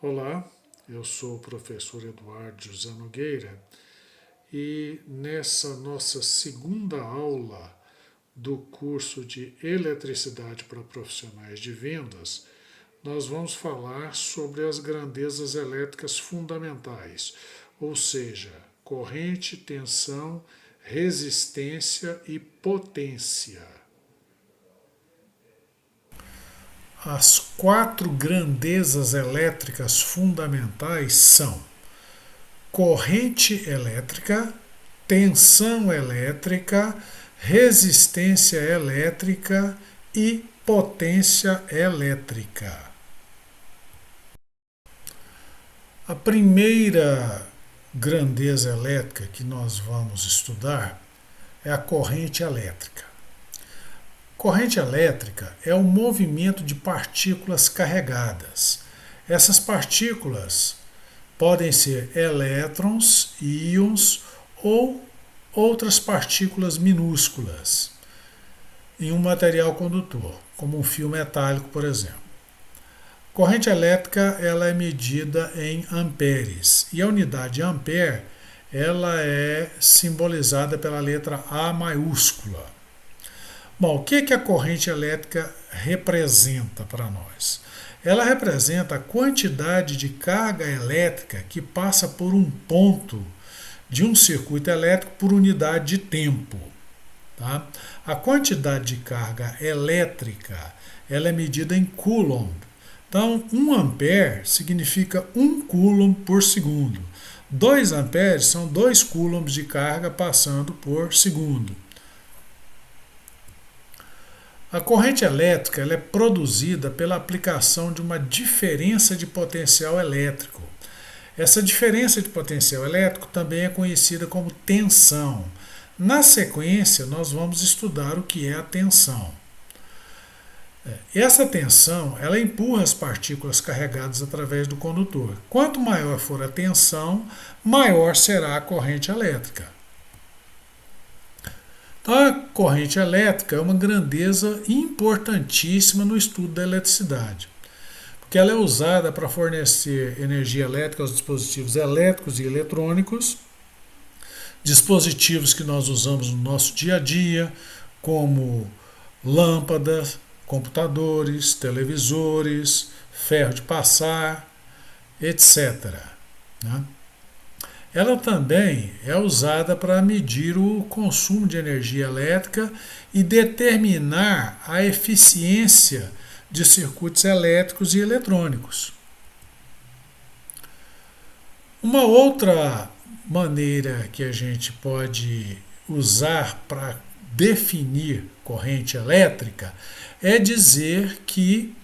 Olá, eu sou o professor Eduardo José Nogueira e nessa nossa segunda aula do curso de Eletricidade para Profissionais de Vendas, nós vamos falar sobre as grandezas elétricas fundamentais, ou seja, corrente, tensão, resistência e potência. As quatro grandezas elétricas fundamentais são corrente elétrica, tensão elétrica, resistência elétrica e potência elétrica. A primeira grandeza elétrica que nós vamos estudar é a corrente elétrica. Corrente elétrica é o movimento de partículas carregadas. Essas partículas podem ser elétrons, íons ou outras partículas minúsculas em um material condutor, como um fio metálico, por exemplo. Corrente elétrica ela é medida em amperes e a unidade de ampere ela é simbolizada pela letra A maiúscula. Bom, o que a corrente elétrica representa para nós? Ela representa a quantidade de carga elétrica que passa por um ponto de um circuito elétrico por unidade de tempo. Tá? A quantidade de carga elétrica ela é medida em coulomb. Então, 1 ampere significa 1 coulomb por segundo. 2 amperes são 2 coulombs de carga passando por segundo. A corrente elétrica ela é produzida pela aplicação de uma diferença de potencial elétrico. Essa diferença de potencial elétrico também é conhecida como tensão. Na sequência, nós vamos estudar o que é a tensão. Essa tensão ela empurra as partículas carregadas através do condutor. Quanto maior for a tensão, maior será a corrente elétrica. Então, a corrente elétrica é uma grandeza importantíssima no estudo da eletricidade, porque ela é usada para fornecer energia elétrica aos dispositivos elétricos e eletrônicos, dispositivos que nós usamos no nosso dia a dia, como lâmpadas, computadores, televisores, ferro de passar, etc. Né? Ela também é usada para medir o consumo de energia elétrica e determinar a eficiência de circuitos elétricos e eletrônicos. Uma outra maneira que a gente pode usar para definir corrente elétrica é dizer que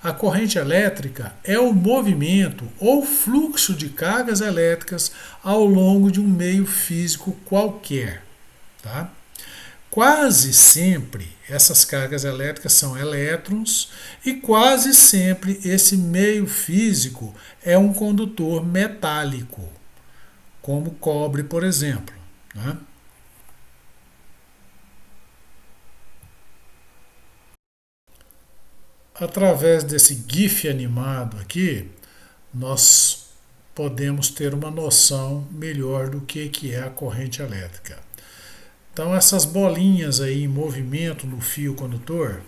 a corrente elétrica é o movimento ou fluxo de cargas elétricas ao longo de um meio físico qualquer. Tá? Quase sempre essas cargas elétricas são elétrons e quase sempre esse meio físico é um condutor metálico, como cobre, por exemplo. Né? Através desse GIF animado aqui, nós podemos ter uma noção melhor do que é a corrente elétrica. Então, essas bolinhas aí em movimento no fio condutor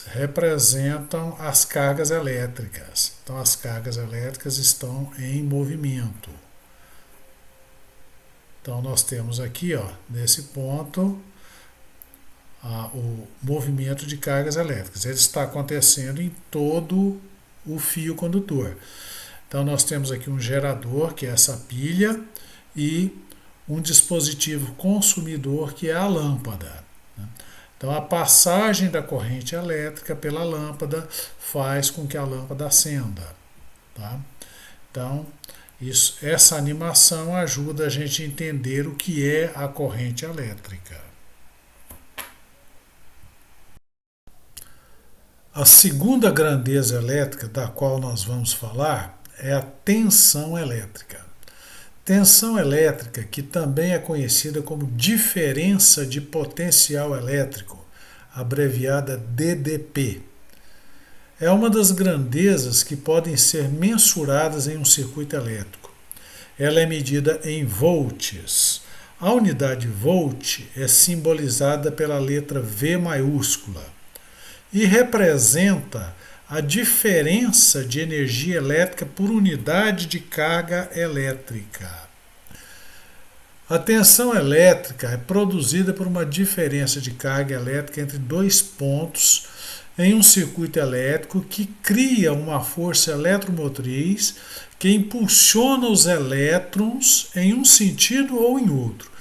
representam as cargas elétricas. Então, as cargas elétricas estão em movimento. Então, nós temos aqui, ó, nesse ponto, o movimento de cargas elétricas. Ele está acontecendo em todo o fio condutor. Então, nós temos aqui um gerador, que é essa pilha, e um dispositivo consumidor, que é a lâmpada. Então, a passagem da corrente elétrica pela lâmpada faz com que a lâmpada acenda. Tá? Então, essa animação ajuda a gente a entender o que é a corrente elétrica. A segunda grandeza elétrica da qual nós vamos falar é a tensão elétrica. Tensão elétrica, que também é conhecida como diferença de potencial elétrico, abreviada DDP. é uma das grandezas que podem ser mensuradas em um circuito elétrico. Ela é medida em volts. A unidade volt é simbolizada pela letra V maiúscula e representa a diferença de energia elétrica por unidade de carga elétrica. A tensão elétrica é produzida por uma diferença de carga elétrica entre dois pontos em um circuito elétrico que cria uma força eletromotriz que impulsiona os elétrons em um sentido ou em outro.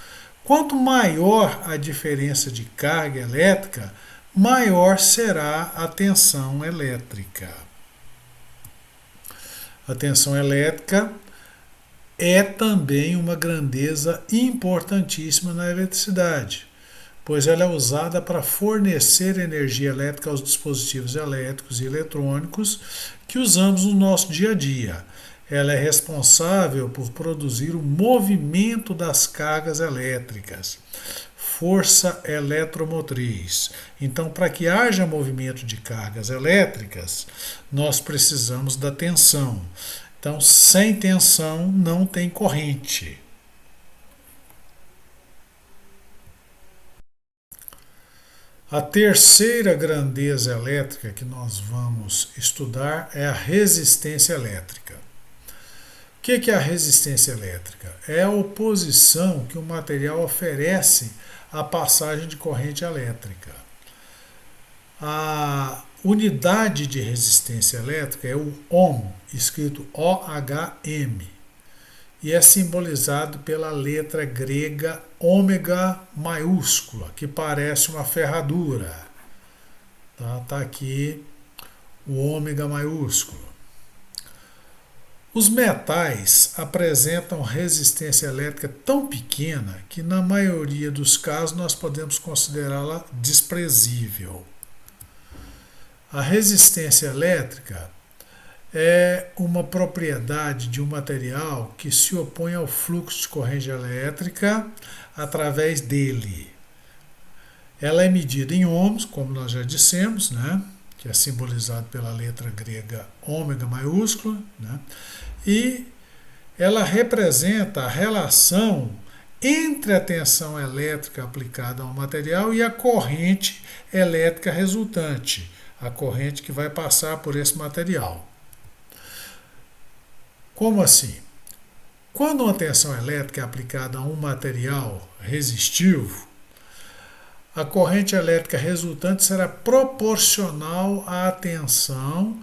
Quanto maior a diferença de carga elétrica, maior será a tensão elétrica. A tensão elétrica é também uma grandeza importantíssima na eletricidade, pois ela é usada para fornecer energia elétrica aos dispositivos elétricos e eletrônicos que usamos no nosso dia a dia. Ela é responsável por produzir o movimento das cargas elétricas, força eletromotriz. Então, para que haja movimento de cargas elétricas, nós precisamos da tensão. Então, sem tensão não tem corrente. A terceira grandeza elétrica que nós vamos estudar é a resistência elétrica. O que é a resistência elétrica? É a oposição que o material oferece à passagem de corrente elétrica. A unidade de resistência elétrica é o ohm, escrito OHM, e é simbolizado pela letra grega ômega maiúscula, que parece uma ferradura. Tá aqui o ômega maiúsculo. Os metais apresentam resistência elétrica tão pequena que, na maioria dos casos, nós podemos considerá-la desprezível. A resistência elétrica é uma propriedade de um material que se opõe ao fluxo de corrente elétrica através dele. Ela é medida em ohms, como nós já dissemos, né? Que é simbolizado pela letra grega ômega maiúscula, né? E ela representa a relação entre a tensão elétrica aplicada ao material e a corrente elétrica resultante, a corrente que vai passar por esse material. Como assim? Quando uma tensão elétrica é aplicada a um material resistivo, a corrente elétrica resultante será proporcional à tensão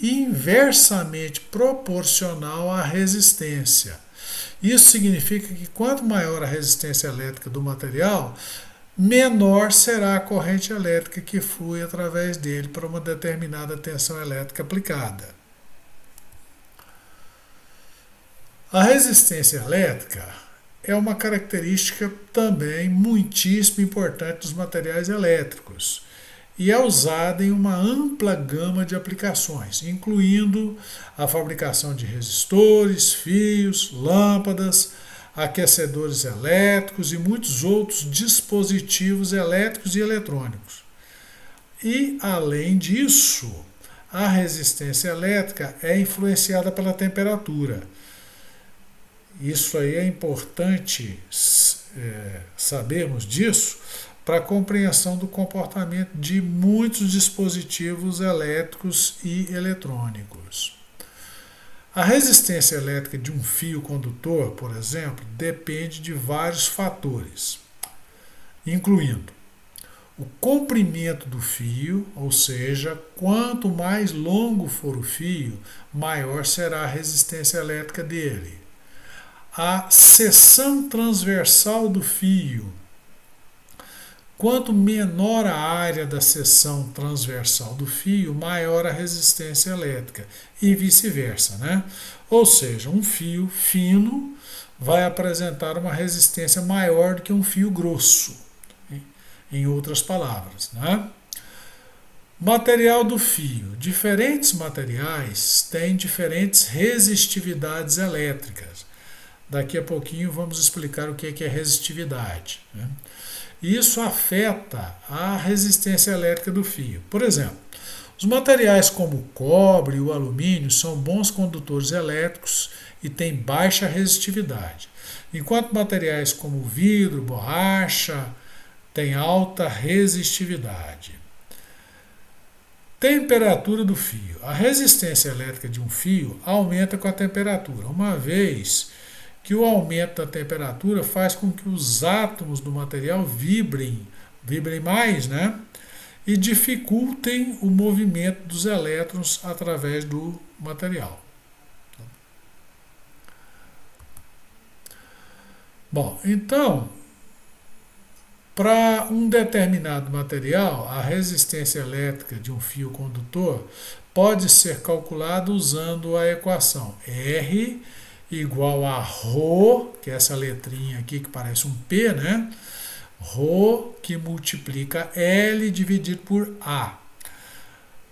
e inversamente proporcional à resistência. Isso significa que quanto maior a resistência elétrica do material, menor será a corrente elétrica que flui através dele para uma determinada tensão elétrica aplicada. A resistência elétrica é uma característica também muitíssimo importante dos materiais elétricos e é usada em uma ampla gama de aplicações, incluindo a fabricação de resistores, fios, lâmpadas, aquecedores elétricos e muitos outros dispositivos elétricos e eletrônicos. E, além disso, a resistência elétrica é influenciada pela temperatura. Isso aí é importante sabermos disso para a compreensão do comportamento de muitos dispositivos elétricos e eletrônicos. A resistência elétrica de um fio condutor, por exemplo, depende de vários fatores, incluindo o comprimento do fio, ou seja, quanto mais longo for o fio, maior será a resistência elétrica dele. A seção transversal do fio. Quanto menor a área da seção transversal do fio, maior a resistência elétrica e vice-versa, né? Ou seja, um fio fino vai apresentar uma resistência maior do que um fio grosso, em outras palavras, né? Material do fio. Diferentes materiais têm diferentes resistividades elétricas. Daqui a pouquinho vamos explicar o que é resistividade, né? Isso afeta a resistência elétrica do fio. Por exemplo, Os materiais como o cobre e o alumínio são bons condutores elétricos e têm baixa resistividade, enquanto materiais como o vidro, borracha, têm alta resistividade. Temperatura do fio. A resistência elétrica de um fio aumenta com a temperatura, uma vez que o aumento da temperatura faz com que os átomos do material vibrem mais, né? E dificultem o movimento dos elétrons através do material. Bom, então, para um determinado material, a resistência elétrica de um fio condutor pode ser calculada usando a equação R igual a ρ, que é essa letrinha aqui que parece um P, né? Ρ que multiplica L dividido por A.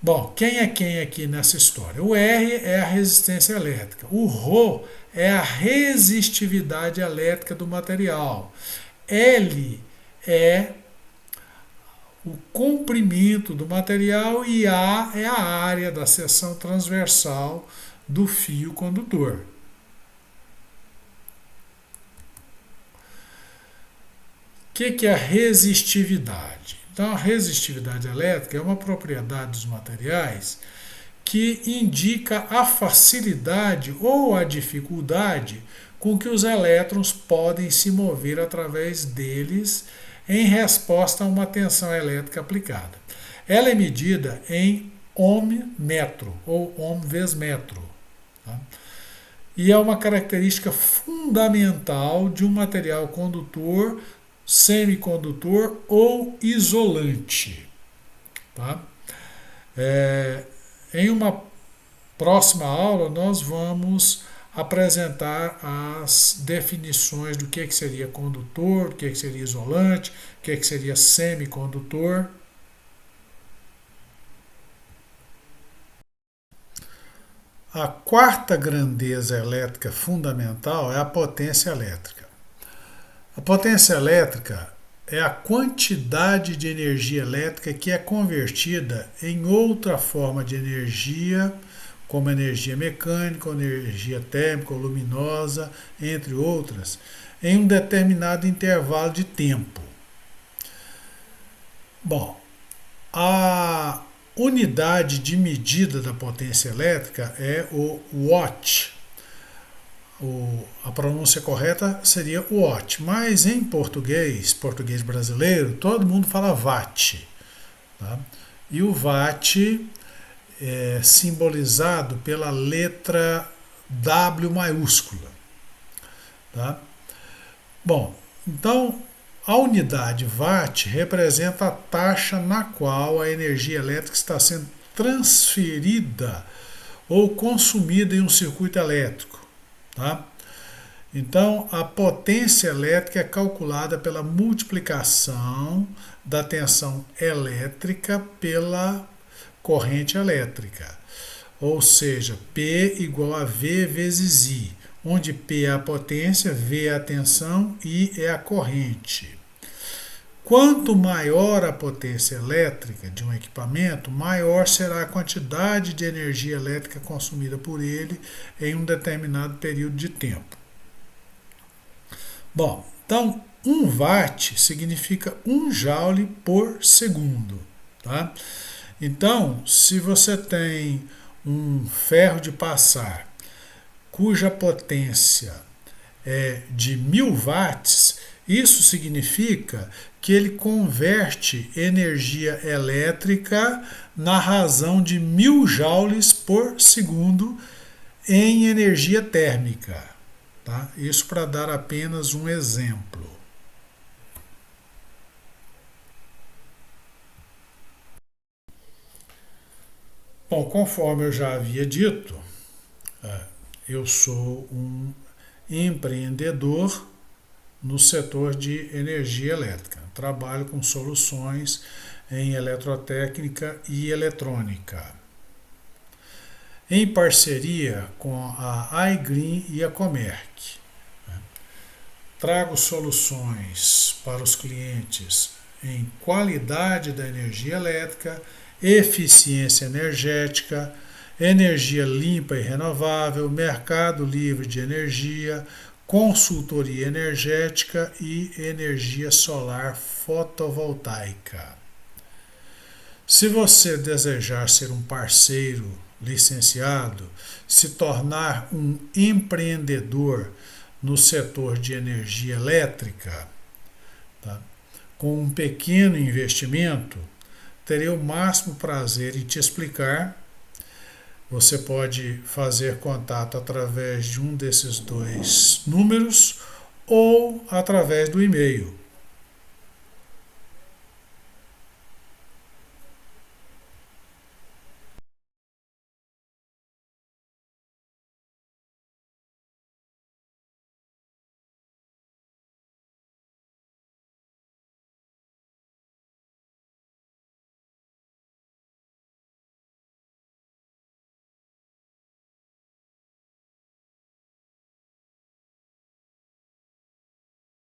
Bom, quem é quem aqui nessa história? O R é a resistência elétrica. O ρ é a resistividade elétrica do material. L é o comprimento do material e A é a área da seção transversal do fio condutor. O que é a resistividade? Então, a resistividade elétrica é uma propriedade dos materiais que indica a facilidade ou a dificuldade com que os elétrons podem se mover através deles em resposta a uma tensão elétrica aplicada. Ela é medida em ohm-metro ou ohm vezes metro. Tá? E é uma característica fundamental de um material condutor, semicondutor ou isolante. Tá? Em uma próxima aula, nós vamos apresentar as definições do que seria condutor, o que seria isolante, o que seria semicondutor. A quarta grandeza elétrica fundamental é a potência elétrica. A potência elétrica é a quantidade de energia elétrica que é convertida em outra forma de energia, como energia mecânica, energia térmica ou luminosa, entre outras, em um determinado intervalo de tempo. Bom, a unidade de medida da potência elétrica é o watt. A pronúncia correta seria watt, mas em português brasileiro, todo mundo fala watt. Tá? E o watt é simbolizado pela letra W maiúscula. Tá? Bom, então a unidade watt representa a taxa na qual a energia elétrica está sendo transferida ou consumida em um circuito elétrico. Tá? Então, a potência elétrica é calculada pela multiplicação da tensão elétrica pela corrente elétrica, ou seja, P igual a V vezes I, onde P é a potência, V é a tensão, I é a corrente. Quanto maior a potência elétrica de um equipamento, maior será a quantidade de energia elétrica consumida por ele em um determinado período de tempo. Bom, então 1 watt significa 1 joule por segundo. Tá? Então, se você tem um ferro de passar cuja potência é de 1000 watts, isso significa que ele converte energia elétrica na razão de 1000 joules por segundo em energia térmica. Tá? Isso para dar apenas um exemplo. Bom, conforme eu já havia dito, eu sou um empreendedor no setor de energia elétrica. Trabalho com soluções em eletrotécnica e eletrônica, em parceria com a iGreen e a Comerc. Trago soluções para os clientes em qualidade da energia elétrica, eficiência energética, energia limpa e renovável, mercado livre de energia, consultoria energética e energia solar fotovoltaica. Se você desejar ser um parceiro licenciado, se tornar um empreendedor no setor de energia elétrica, tá? Com um pequeno investimento, terei o máximo prazer em te explicar. Você pode fazer contato através de um desses dois números ou através do e-mail